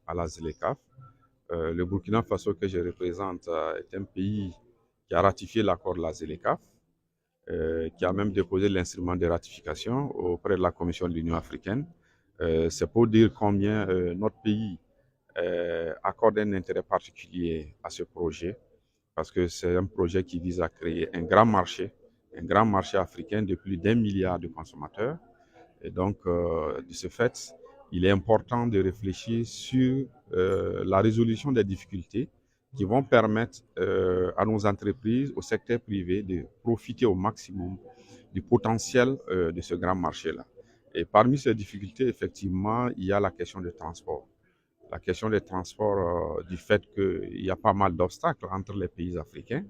à la ZLECAf. Le Burkina Faso que je représente est un pays qui a ratifié l'accord de la ZLECAf, qui a même déposé l'instrument de ratification auprès de la Commission de l'Union africaine. C'est pour dire combien notre pays accorde un intérêt particulier à ce projet, parce que c'est un projet qui vise à créer un grand marché africain de plus d'1 milliard de consommateurs. Et donc, de ce fait, il est important de réfléchir sur la résolution des difficultés qui vont permettre à nos entreprises, au secteur privé, de profiter au maximum du potentiel de ce grand marché-là. Et parmi ces difficultés, effectivement, il y a la question du transport. La question des transports, du fait qu'il y a pas mal d'obstacles entre les pays africains,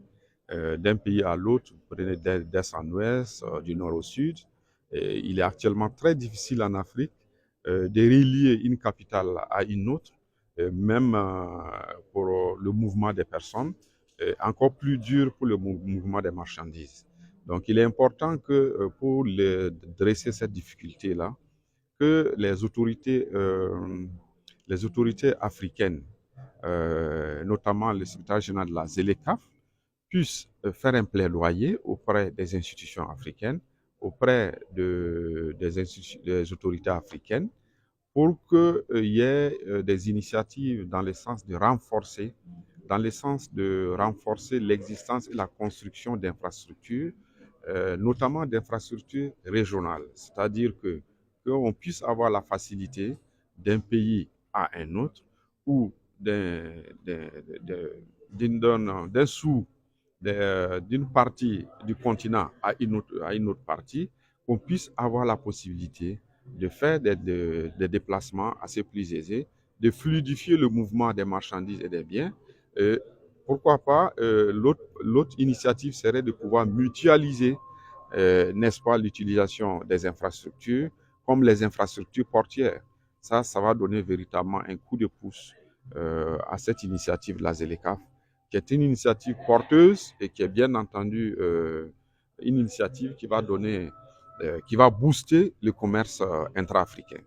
d'un pays à l'autre, vous prenez d'est en ouest, du nord au sud. Et il est actuellement très difficile en Afrique de relier une capitale à une autre, même pour le mouvement des personnes, encore plus dur pour le mouvement des marchandises. Donc il est important que pour dresser cette difficulté-là, que les autorités africaines, notamment le secrétaire général de la ZLECAf, puissent faire un plaidoyer auprès des institutions africaines, auprès des autorités africaines, pour qu'il y ait des initiatives dans le sens de renforcer l'existence et la construction d'infrastructures, notamment d'infrastructures régionales. C'est-à-dire qu'on puisse avoir la facilité d'un pays à un autre ou d'une partie du continent à une autre partie, qu'on puisse avoir la possibilité de faire des déplacements assez plus aisés, de fluidifier le mouvement des marchandises et des biens. Pourquoi pas, l'autre initiative serait de pouvoir mutualiser, n'est-ce pas, l'utilisation des infrastructures, comme les infrastructures portières. Ça va donner véritablement un coup de pouce à cette initiative de la ZLECAf, qui est une initiative porteuse et qui est bien entendu une initiative qui va booster le commerce intra-africain.